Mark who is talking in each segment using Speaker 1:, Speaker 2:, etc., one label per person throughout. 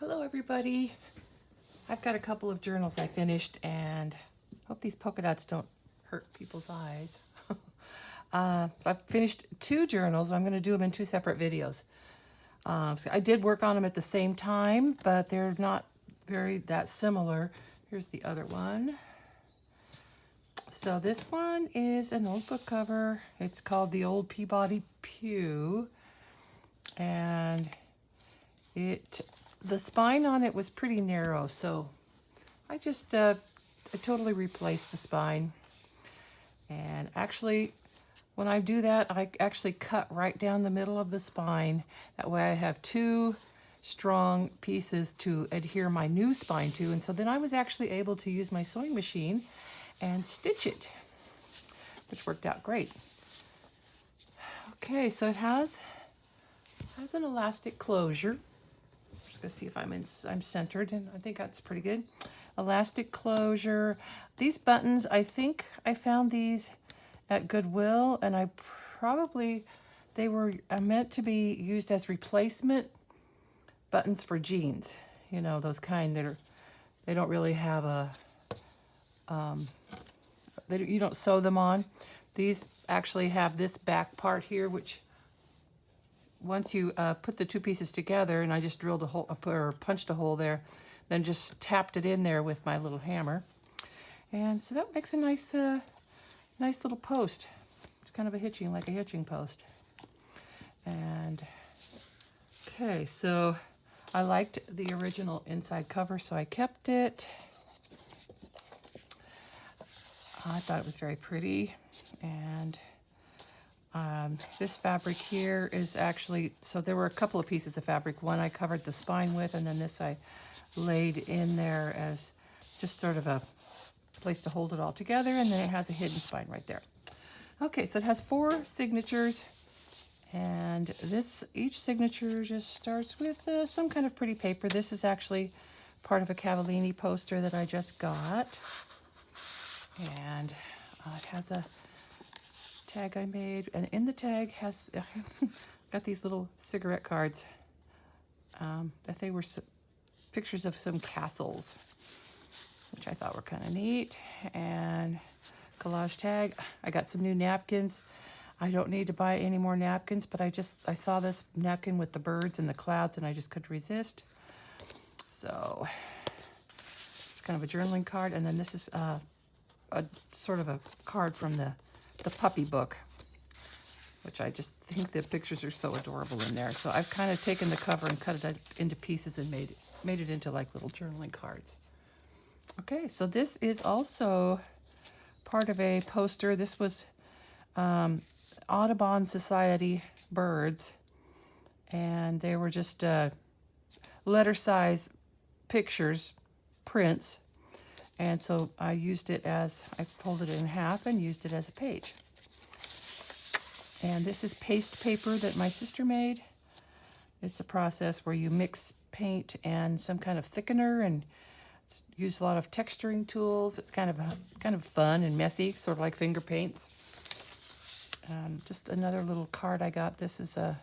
Speaker 1: Hello everybody. I've got a couple of journals I finished and hope these polka dots don't hurt people's eyes. So I've finished two journals. I'm going to do them in two separate videos. So I did work on them at the same time, but they're not that similar. Here's the other one. So this one is an old book cover. It's called the Old Peabody Pew, and the spine on it was pretty narrow, so I just I totally replaced the spine. And actually, when I do that, I actually cut right down the middle of the spine. That way I have two strong pieces to adhere my new spine to. And so then I was actually able to use my sewing machine and stitch it, which worked out great. Okay, so it has an elastic closure. Just gonna see if I'm centered, and I think that's pretty good. Elastic closure. These buttons, I think I found these at Goodwill, and they were meant to be used as replacement buttons for jeans. You know, those kind that they don't really have a you don't sew them on. These actually have this back part here, which once you put the two pieces together, and I just drilled a hole, or punched a hole there, then just tapped it in there with my little hammer. And so that makes a nice little post. It's kind of like a hitching post. And okay, so I liked the original inside cover, so I kept it. I thought it was very pretty. And this fabric here is actually, so there were a couple of pieces of fabric. One I covered the spine with, and then this I laid in there as just sort of a place to hold it all together, and then it has a hidden spine right there. Okay, so it has 4 signatures, and each signature just starts with some kind of pretty paper. This is actually part of a Cavallini poster that I just got, and it has a tag I made, and in the tag has got these little cigarette cards. I think were pictures of some castles, which I thought were kind of neat. And collage tag. I got some new napkins. I don't need to buy any more napkins, but I saw this napkin with the birds and the clouds, and I just couldn't resist. So it's kind of a journaling card, and then this is a sort of a card from the puppy book, which I just think the pictures are so adorable in there. So I've kind of taken the cover and cut it into pieces and made it into like little journaling cards. Okay, so this is also part of a poster. This was Audubon Society birds, and they were just letter size pictures, prints. And so I folded it in half and used it as a page. And this is paste paper that my sister made. It's a process where you mix paint and some kind of thickener and use a lot of texturing tools. It's kind of fun and messy, sort of like finger paints. Just another little card I got. This is I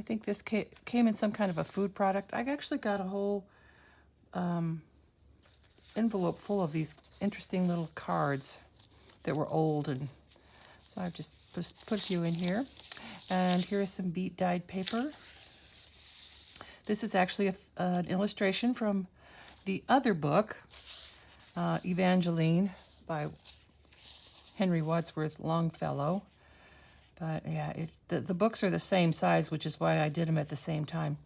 Speaker 1: think this came in some kind of a food product. I actually got a whole envelope full of these interesting little cards that were old, and so I've just put a few in here. And here's some beat dyed paper. This is actually an illustration from the other book, Evangeline by Henry Wadsworth Longfellow. But yeah, the books are the same size, which is why I did them at the same time.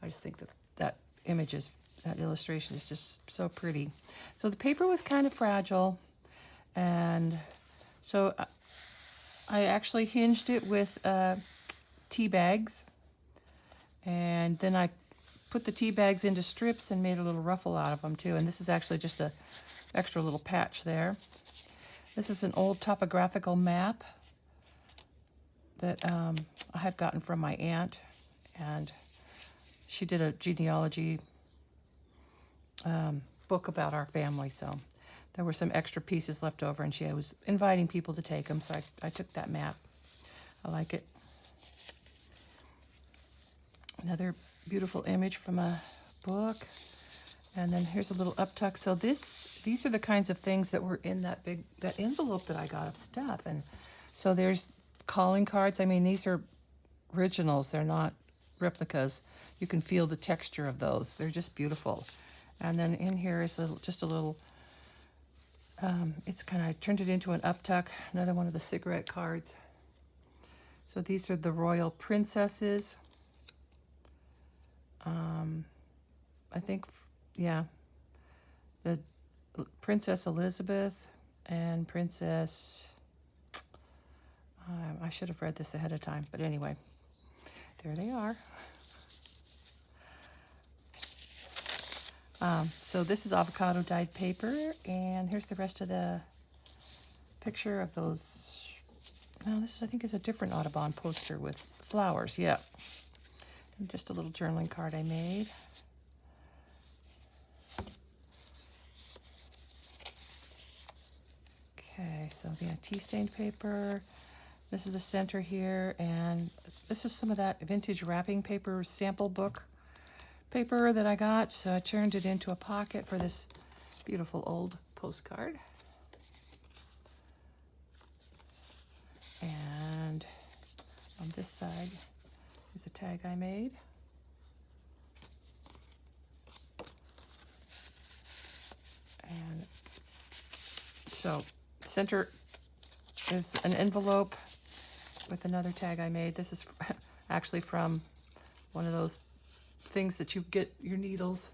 Speaker 1: I just think that illustration is just so pretty. So the paper was kind of fragile, and so I actually hinged it with tea bags, and then I put the tea bags into strips and made a little ruffle out of them too. And this is actually just a extra little patch there. This is an old topographical map that I had gotten from my aunt, and she did a genealogy book about our family, so there were some extra pieces left over, and she was inviting people to take them, so I took that map. I like it. Another beautiful image from a book. And then here's a little uptuck. So these are the kinds of things that were in that envelope that I got of stuff. And so there's calling cards. I mean, these are originals. They're not replicas. You can feel the texture of those. They're just beautiful. And then in here is just a little, it's kind of, I turned it into an uptuck, another one of the cigarette cards. So these are the royal princesses. I think, yeah, the Princess Elizabeth and Princess, I should have read this ahead of time, but anyway, there they are. So this is avocado dyed paper, and here's the rest of the picture of those. No, this I think is a different Audubon poster with flowers, yeah. And just a little journaling card I made. Okay, so yeah, tea stained paper. This is the center here, and this is some of that vintage wrapping paper sample book paper that I got. So I turned it into a pocket for this beautiful old postcard. And on this side is a tag I made. And so center is an envelope with another tag I made. This is actually from one of those things that you get your needles.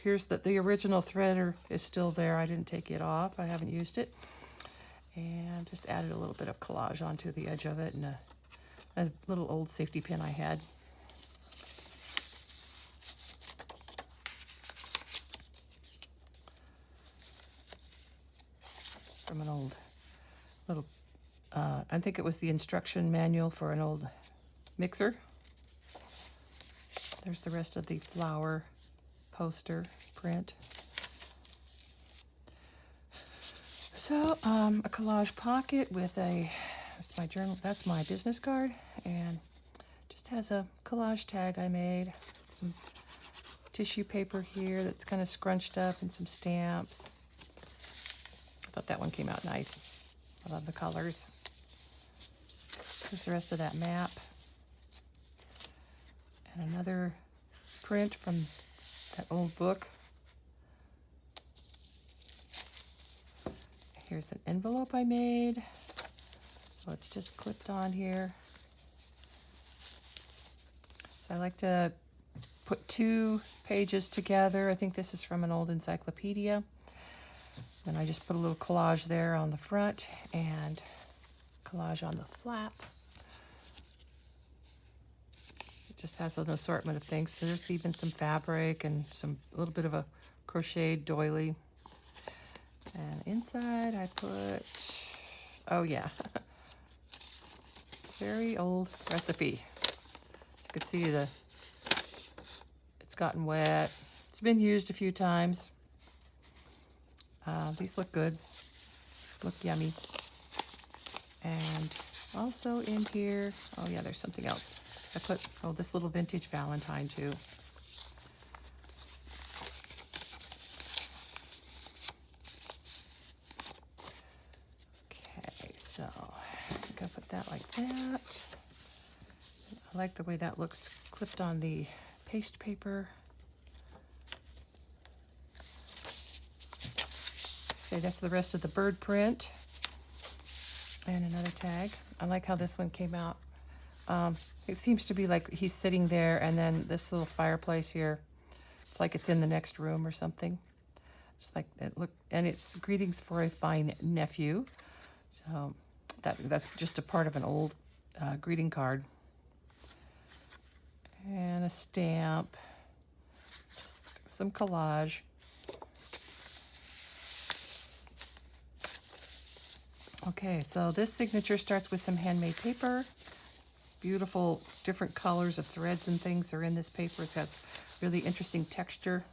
Speaker 1: Here's the original threader is still there. I didn't take it off. I haven't used it. And just added a little bit of collage onto the edge of it, and a little old safety pin I had. From an old little, I think it was the instruction manual for an old mixer. There's the rest of the flower poster print. So a collage pocket with that's my journal, that's my business card, and just has a collage tag I made. Some tissue paper here that's kind of scrunched up, and some stamps. I thought that one came out nice. I love the colors. Here's the rest of that map. And another print from that old book. Here's an envelope I made. So it's just clipped on here. So I like to put 2 pages together. I think this is from an old encyclopedia. And I just put a little collage there on the front and collage on the flap. It just has an assortment of things. So there's even some fabric and a little bit of a crocheted doily. And inside I put, oh yeah, very old recipe. As you can see, it's gotten wet. It's been used a few times. These look good, look yummy. And also in here, oh yeah, there's something else. I put, this little vintage Valentine too. So I think I put that like that. I like the way that looks clipped on the paste paper. Okay, that's the rest of the bird print. And another tag. I like how this one came out. It seems to be like he's sitting there, and then this little fireplace here, it's like it's in the next room or something. Just like that look, and it's greetings for a fine nephew. So that's just a part of an old greeting card. And a stamp, just some collage. Okay, so this signature starts with some handmade paper. Beautiful different colors of threads and things are in this paper. It has really interesting texture.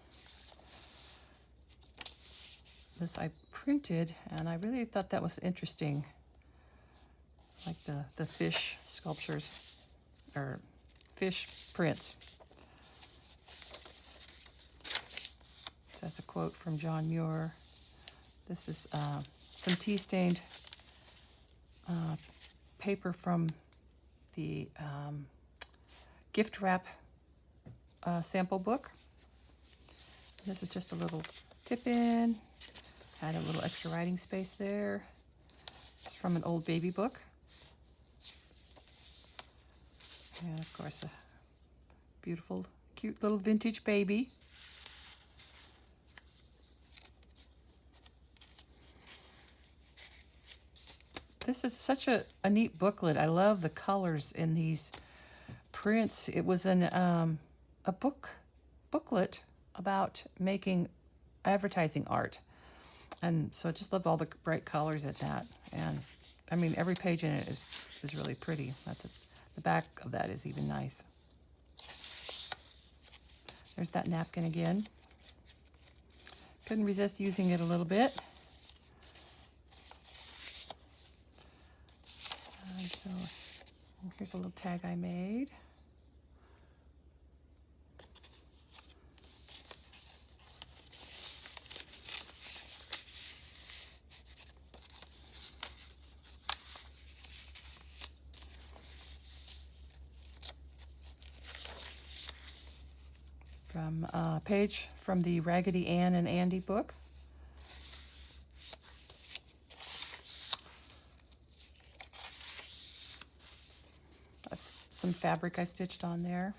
Speaker 1: This I printed, and I really thought that was interesting. Like the fish sculptures, or fish prints. That's a quote from John Muir. This is some tea-stained paper from the gift wrap sample book. This is just a little tip-in. Had a little extra writing space there. It's from an old baby book. And of course, a beautiful, cute little vintage baby. This is such a neat booklet. I love the colors in these prints. It was in a booklet about making advertising art. And so I just love all the bright colors in that. And I mean, every page in it is really pretty. The back of that is even nice. There's that napkin again. Couldn't resist using it a little bit. And so here's a little tag I made. From a page from the Raggedy Ann and Andy book. That's some fabric I stitched on there.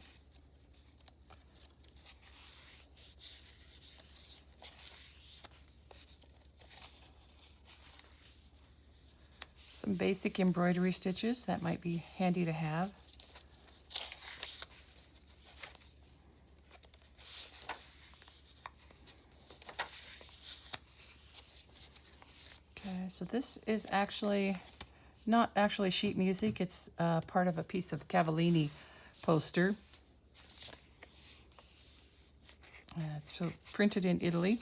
Speaker 1: Some basic embroidery stitches that might be handy to have. So this is actually not actually sheet music. It's part of a piece of Cavallini poster. It's printed in Italy.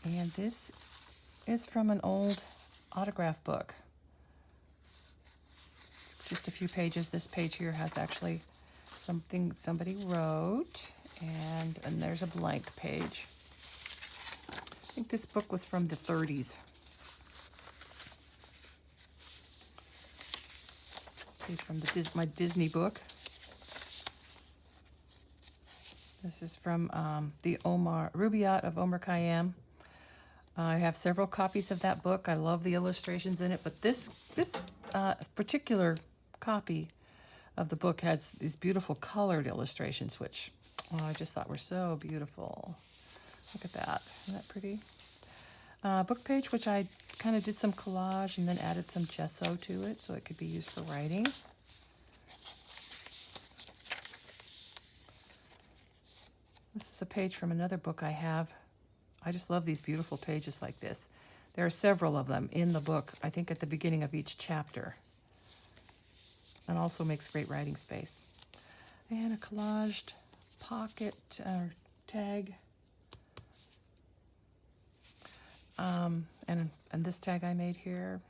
Speaker 1: And this is from an old autograph book. It's just a few pages. This page here has actually something somebody wrote. And there's a blank page. I think this book was from the 30s. Page from my Disney book. This is from the Rubaiyat of Omar Khayyam. I have several copies of that book. I love the illustrations in it, but this particular copy of the book has these beautiful colored illustrations, which I just thought were so beautiful. Look at that. Isn't that pretty? Book page, which I kind of did some collage and then added some gesso to it so it could be used for writing. This is a page from another book I have. I just love these beautiful pages like this. There are several of them in the book, I think at the beginning of each chapter. And also makes great writing space. And a collaged pocket or tag. And this tag I made here.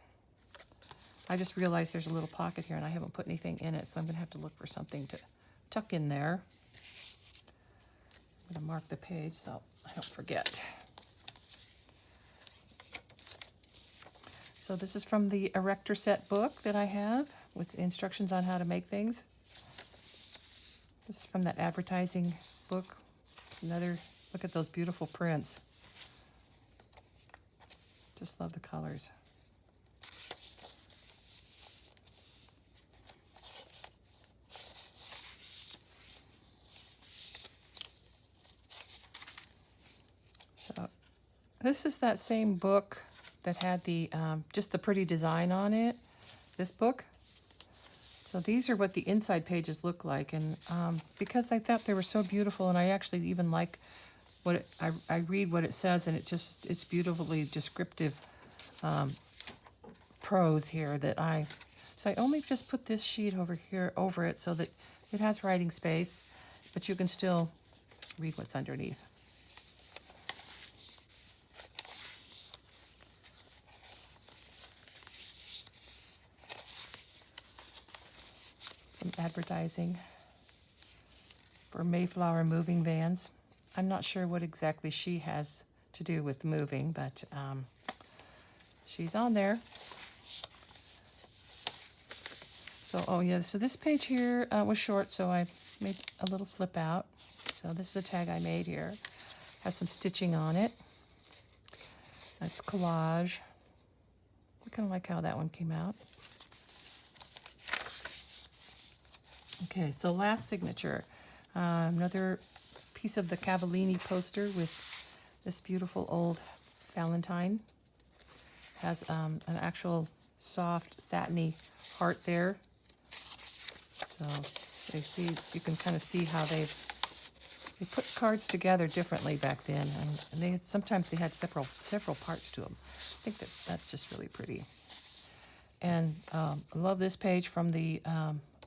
Speaker 1: I just realized there's a little pocket here and I haven't put anything in it, so I'm going to have to look for something to tuck in there. I'm going to mark the page so I don't forget. So this is from the Erector Set book that I have with instructions on how to make things. This is from that advertising book. Look at those beautiful prints. Just love the colors. So this is that same book that had the just the pretty design on it. This book. So these are what the inside pages look like, and because I thought they were so beautiful, and I actually even like I read what it says, and it's beautifully descriptive prose here so I only just put this sheet over it so that it has writing space, but you can still read what's underneath. Some advertising for Mayflower moving vans. I'm not sure what exactly she has to do with moving, but she's on there. So, oh yeah, so this page here was short, so I made a little flip out. So this is a tag I made here. Has some stitching on it. That's collage. I kind of like how that one came out. Okay, so last signature. Another piece of the Cavallini poster with this beautiful old Valentine. Has an actual soft satiny heart there. So you can kind of see how they put cards together differently back then, and sometimes they had several parts to them. I think that's just really pretty. And I love this page from the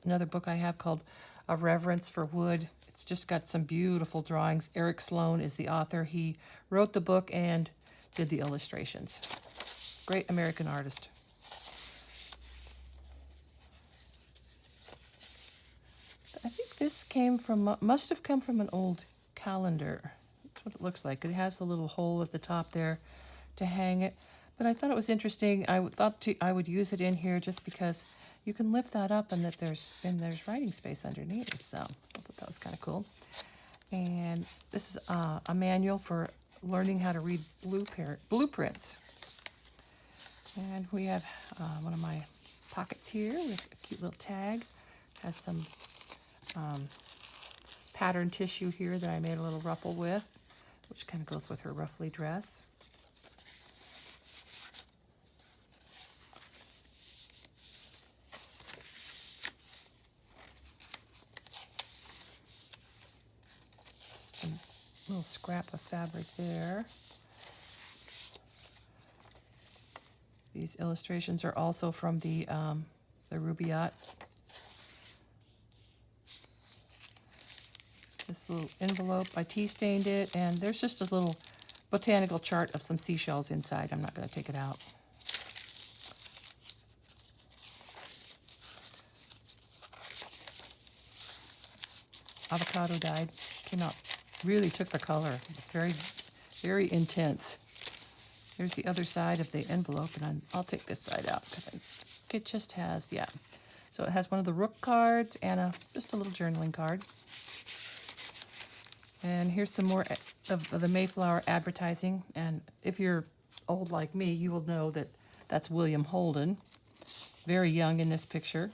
Speaker 1: another book I have called A Reverence for Wood. It's just got some beautiful drawings. Eric Sloan is the author. He wrote the book and did the illustrations. Great American artist. I think this must have come from an old calendar. That's what it looks like. It has the little hole at the top there to hang it. But I thought it was interesting. I would use it in here just because you can lift that up and there's writing space underneath. So I thought that was kind of cool. And this is a manual for learning how to read blueprints. And we have one of my pockets here with a cute little tag. Has some pattern tissue here that I made a little ruffle with, which kind of goes with her ruffly dress. Just a little scrap of fabric there. These illustrations are also from the Rubaiyat. This little envelope, I tea-stained it, and there's just a little botanical chart of some seashells inside. I'm not going to take it out. Avocado dyed. Came out, really took the color. It's very, very intense. Here's the other side of the envelope, and I'll take this side out because it just has, yeah. So it has one of the rook cards and just a little journaling card. And here's some more of the Mayflower advertising. And if you're old like me, you will know that that's William Holden. Very young in this picture.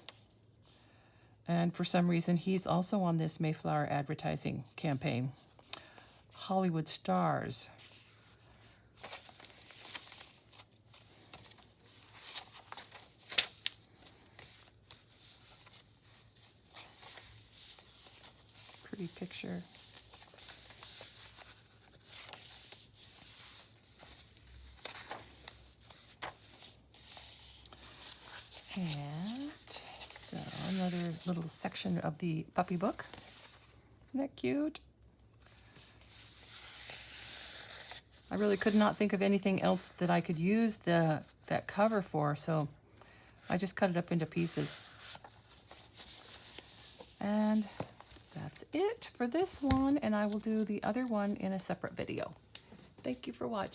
Speaker 1: And for some reason, he's also on this Mayflower advertising campaign. Hollywood stars. Pretty picture. And so another little section of the puppy book. Isn't that cute? I really could not think of anything else that I could use that cover for, so I just cut it up into pieces. And that's it for this one, and I will do the other one in a separate video. Thank you for watching.